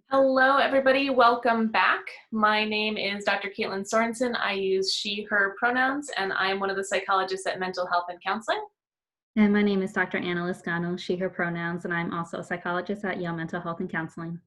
Hello, everybody. Welcome back. My name is Dr. Caitlin Sorensen. I use she, her pronouns, and I'm one of the psychologists at Mental Health and Counseling. And my name is Dr. Anna Liscano, she, her pronouns, and I'm also a psychologist at Yale Mental Health and Counseling.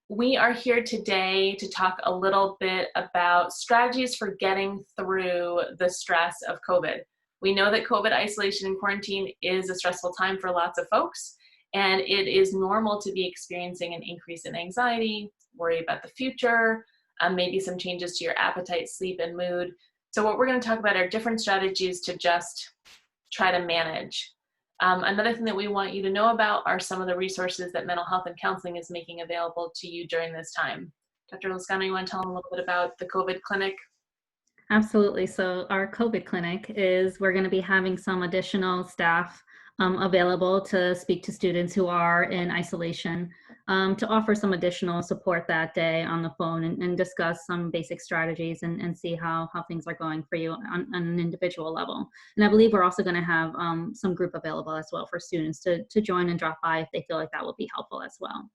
We are here today to talk a little bit about strategies for getting through the stress of COVID. We know that COVID isolation and quarantine is a stressful time for lots of folks, and it is normal to be experiencing an increase in anxiety, worry about the future, maybe some changes to your appetite, sleep, and mood. So what we're going to talk about are different strategies to just try to manage. Another thing that we want you to know about are some of the resources that Mental Health and Counseling is making available to you during this time. Dr. Liscano, you want to tell them a little bit about the COVID clinic? Absolutely. So our COVID clinic we're going to be having some additional staff available to speak to students who are in isolation, to offer some additional support that day on the phone and discuss some basic strategies and see how things are going for you on an individual level. And I believe we're also going to have some group available as well for students to join and drop by if they feel like that would be helpful as well.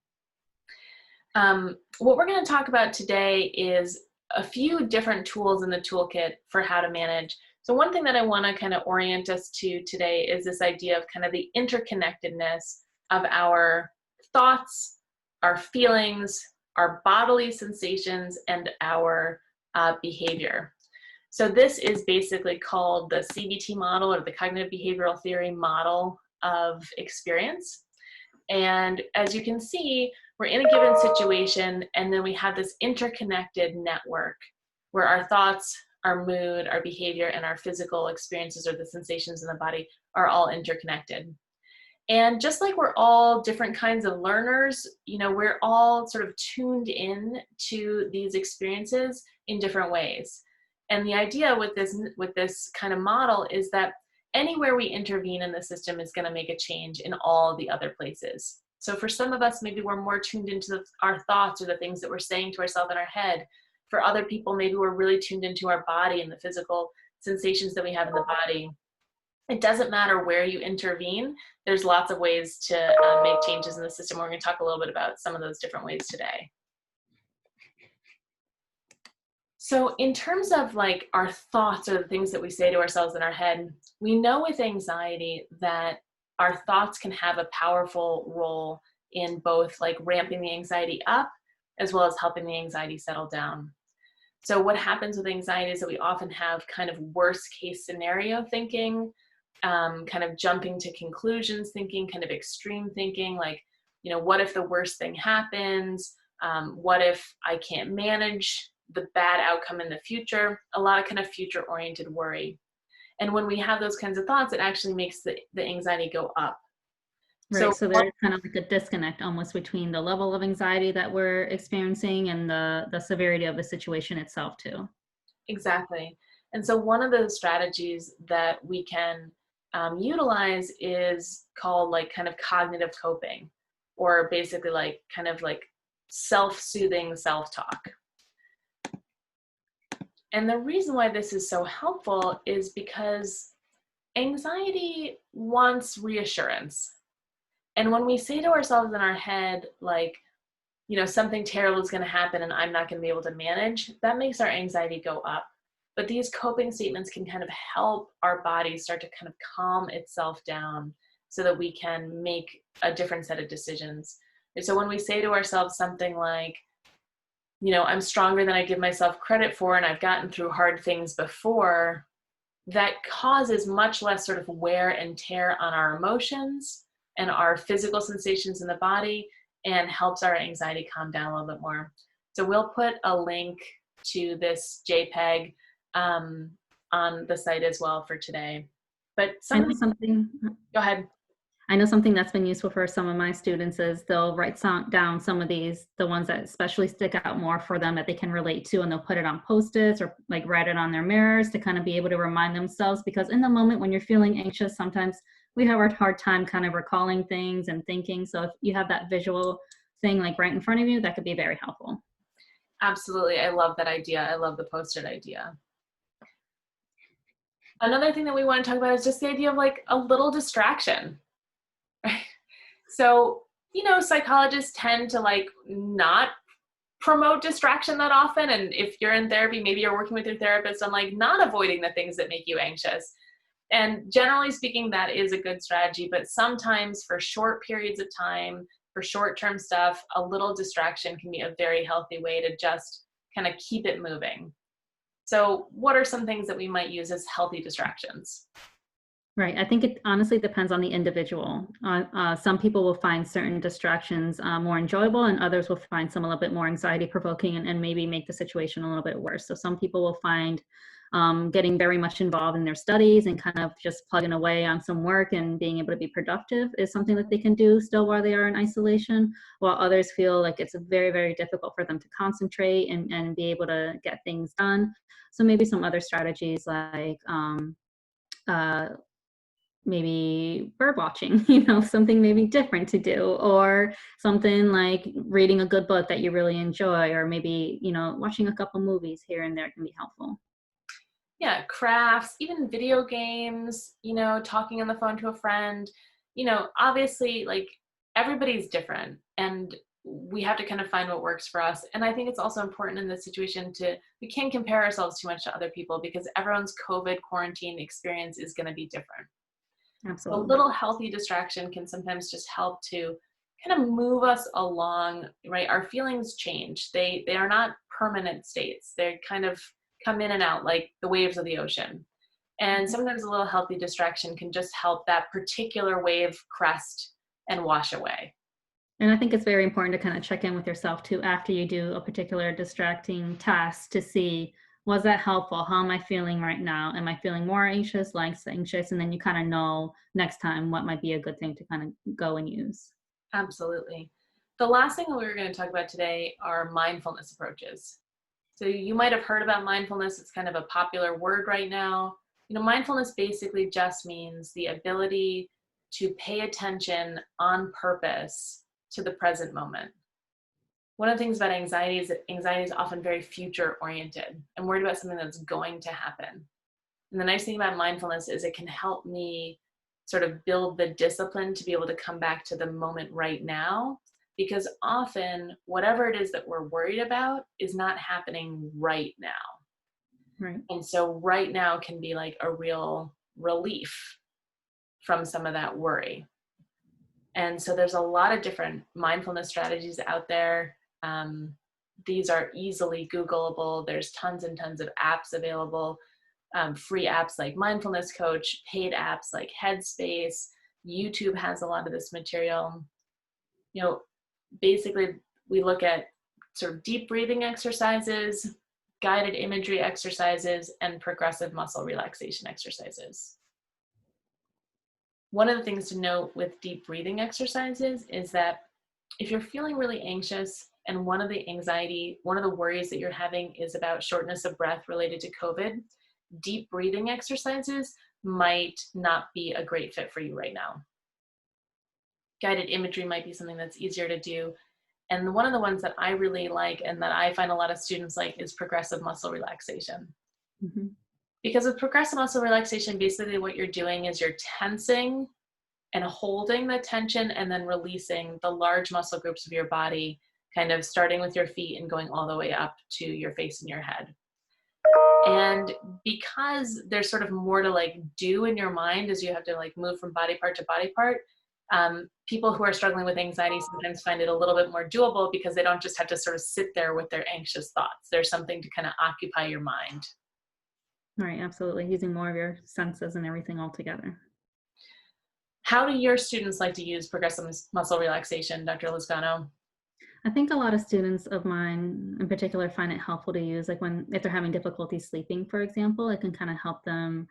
What we're going to talk about today is a few different tools in the toolkit for how to manage. So one thing that I want to kind of orient us to today is this idea of kind of the interconnectedness of our thoughts, our feelings, our bodily sensations, and our behavior. So this is basically called the CBT model, or the cognitive behavioral theory model of experience. And as you can see, we're in a given situation, and then we have this interconnected network where our thoughts, our mood, our behavior, and our physical experiences, or the sensations in the body, are all interconnected. And just like we're all different kinds of learners, we're all sort of tuned in to these experiences in different ways. And the idea with this kind of model is that anywhere we intervene in the system is going to make a change in all the other places. So for some of us, maybe we're more tuned into our thoughts or the things that we're saying to ourselves in our head. For other people, maybe we're really tuned into our body and the physical sensations that we have in the body. It doesn't matter where you intervene. There's lots of ways to make changes in the system. We're going to talk a little bit about some of those different ways today. So in terms of like our thoughts or the things that we say to ourselves in our head, we know with anxiety that our thoughts can have a powerful role in both like ramping the anxiety up as well as helping the anxiety settle down. So what happens with anxiety is that we often have kind of worst case scenario thinking, kind of jumping to conclusions thinking, kind of extreme thinking, like, what if the worst thing happens? What if I can't manage the bad outcome in the future? A lot of kind of future-oriented worry. And when we have those kinds of thoughts, it actually makes the anxiety go up. Right. So there's kind of like a disconnect almost between the level of anxiety that we're experiencing and the severity of the situation itself too. Exactly. And so one of the strategies that we can utilize is called like kind of cognitive coping, or basically like kind of like self-soothing self-talk. And the reason why this is so helpful is because anxiety wants reassurance. And when we say to ourselves in our head, like, something terrible is going to happen and I'm not going to be able to manage, that makes our anxiety go up. But these coping statements can kind of help our body start to kind of calm itself down so that we can make a different set of decisions. And so when we say to ourselves something like, I'm stronger than I give myself credit for, and I've gotten through hard things before, that causes much less sort of wear and tear on our emotions and our physical sensations in the body, and helps our anxiety calm down a little bit more. So we'll put a link to this JPEG on the site as well for today. But go ahead. I know something that's been useful for some of my students is they'll write down some of these, the ones that especially stick out more for them that they can relate to, and they'll put it on Post-its or like write it on their mirrors to kind of be able to remind themselves, because in the moment when you're feeling anxious, sometimes we have a hard time kind of recalling things and thinking. So if you have that visual thing like right in front of you, that could be very helpful. Absolutely. I love that idea. I love the Post-it idea. Another thing that we want to talk about is just the idea of like a little distraction. So Psychologists tend to like not promote distraction that often. And if you're in therapy, maybe you're working with your therapist on like not avoiding the things that make you anxious. And generally speaking, that is a good strategy. But sometimes for short periods of time, for short-term stuff, a little distraction can be a very healthy way to just kind of keep it moving. So what are some things that we might use as healthy distractions? Right. I think it honestly depends on the individual. Some people will find certain distractions more enjoyable, and others will find some a little bit more anxiety provoking and maybe make the situation a little bit worse. So some people will find getting very much involved in their studies and kind of just plugging away on some work and being able to be productive is something that they can do still while they are in isolation, while others feel like it's very, very difficult for them to concentrate and be able to get things done. So maybe some other strategies like uh, maybe bird watching, something maybe different to do, or something like reading a good book that you really enjoy, or maybe, watching a couple movies here and there can be helpful. Yeah, crafts, even video games, talking on the phone to a friend, obviously like everybody's different and we have to kind of find what works for us. And I think it's also important in this situation we can't compare ourselves too much to other people because everyone's COVID quarantine experience is going to be different. So a Absolutely. little healthy distraction can sometimes just help to kind of move us along, right? Our feelings change. They are not permanent states. They kind of come in and out like the waves of the ocean. And Mhm. sometimes a little healthy distraction can just help that particular wave crest and wash away. And I think it's very important to kind of check in with yourself too after you do a particular distracting task to see, was that helpful? How am I feeling right now? Am I feeling more anxious, less anxious? And then you kind of know next time what might be a good thing to kind of go and use. Absolutely. The last thing that we were going to talk about today are mindfulness approaches. So you might have heard about mindfulness. It's kind of a popular word right now. Mindfulness basically just means the ability to pay attention on purpose to the present moment. One of the things about anxiety is that anxiety is often very future oriented. I'm worried about something that's going to happen. And the nice thing about mindfulness is it can help me sort of build the discipline to be able to come back to the moment right now. Because often, whatever it is that we're worried about is not happening right now. Right. And so, right now can be like a real relief from some of that worry. And so, there's a lot of different mindfulness strategies out there. These are easily Googleable. There's tons and tons of apps available. Free apps like Mindfulness Coach, paid apps like Headspace. YouTube has a lot of this material. You know, basically, we look at sort of deep breathing exercises, guided imagery exercises, and progressive muscle relaxation exercises. One of the things to note with deep breathing exercises is that if you're feeling really anxious and one of the worries that you're having is about shortness of breath related to COVID, deep breathing exercises might not be a great fit for you right now. Guided imagery might be something that's easier to do. And one of the ones that I really like and that I find a lot of students like is progressive muscle relaxation. Hmm. Because with progressive muscle relaxation, basically what you're doing is you're tensing and holding the tension and then releasing the large muscle groups of your body, kind of starting with your feet and going all the way up to your face and your head. And because there's sort of more to like do in your mind as you have to like move from body part to body part, people who are struggling with anxiety sometimes find it a little bit more doable because they don't just have to sort of sit there with their anxious thoughts. There's something to kind of occupy your mind. Right. Absolutely. Using more of your senses and everything all together. How do your students like to use progressive muscle relaxation, Dr. Lizcano? I think a lot of students of mine in particular find it helpful to use, like if they're having difficulty sleeping, for example, it can kind of help them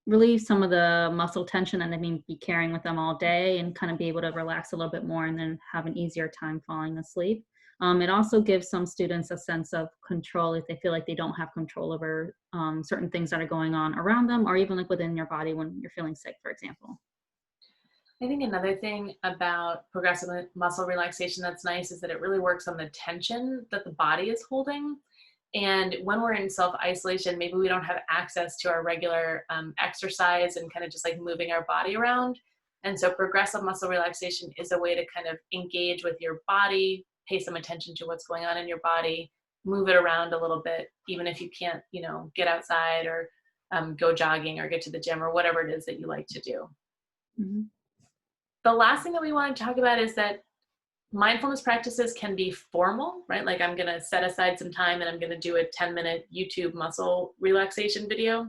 relieve some of the muscle tension that they may be carrying with them all day and kind of be able to relax a little bit more and then have an easier time falling asleep. It also gives some students a sense of control if they feel like they don't have control over certain things that are going on around them or even like within your body when you're feeling sick, for example. I think another thing about progressive muscle relaxation that's nice is that it really works on the tension that the body is holding. And when we're in self-isolation, maybe we don't have access to our regular exercise and kind of just like moving our body around. And so progressive muscle relaxation is a way to kind of engage with your body, pay some attention to what's going on in your body, move it around a little bit, even if you can't, get outside or go jogging or get to the gym or whatever it is that you like to do. Mhm. The last thing that we want to talk about is that mindfulness practices can be formal, right? Like I'm going to set aside some time and I'm going to do a 10-minute YouTube muscle relaxation video,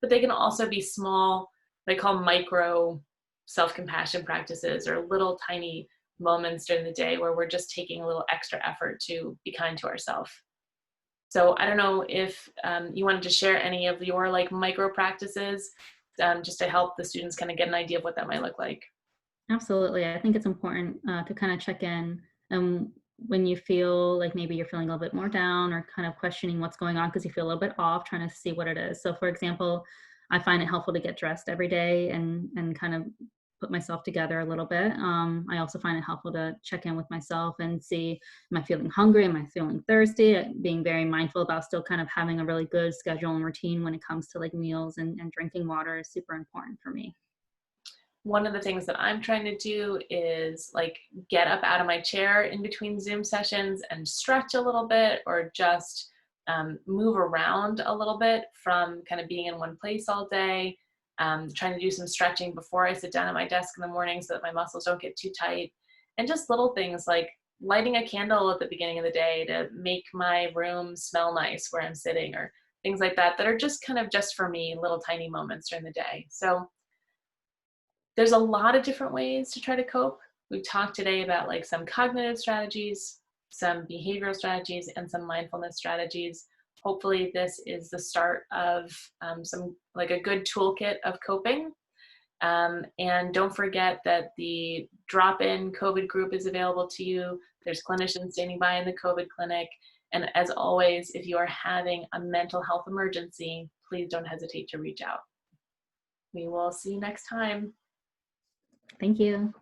but they can also be small, they call micro self-compassion practices, or little tiny moments during the day where we're just taking a little extra effort to be kind to ourselves. So I don't know if you wanted to share any of your like micro practices just to help the students kind of get an idea of what that might look like. Absolutely. I think it's important to kind of check in when you feel like maybe you're feeling a little bit more down or kind of questioning what's going on because you feel a little bit off, trying to see what it is. So, for example, I find it helpful to get dressed every day and kind of put myself together a little bit. I also find it helpful to check in with myself and see, am I feeling hungry? Am I feeling thirsty? Being very mindful about still kind of having a really good schedule and routine when it comes to like meals and drinking water is super important for me. One of the things that I'm trying to do is like get up out of my chair in between Zoom sessions and stretch a little bit, or just move around a little bit from kind of being in one place all day. Trying to do some stretching before I sit down at my desk in the morning so that my muscles don't get too tight. And just little things like lighting a candle at the beginning of the day to make my room smell nice where I'm sitting, or things like that are just kind of just for me, little tiny moments during the day. So there's a lot of different ways to try to cope. We've talked today about like some cognitive strategies, some behavioral strategies, and some mindfulness strategies. Hopefully this is the start of some like a good toolkit of coping. And don't forget that the drop-in COVID group is available to you. There's clinicians standing by in the COVID clinic. And as always, if you are having a mental health emergency, please don't hesitate to reach out. We will see you next time. Thank you.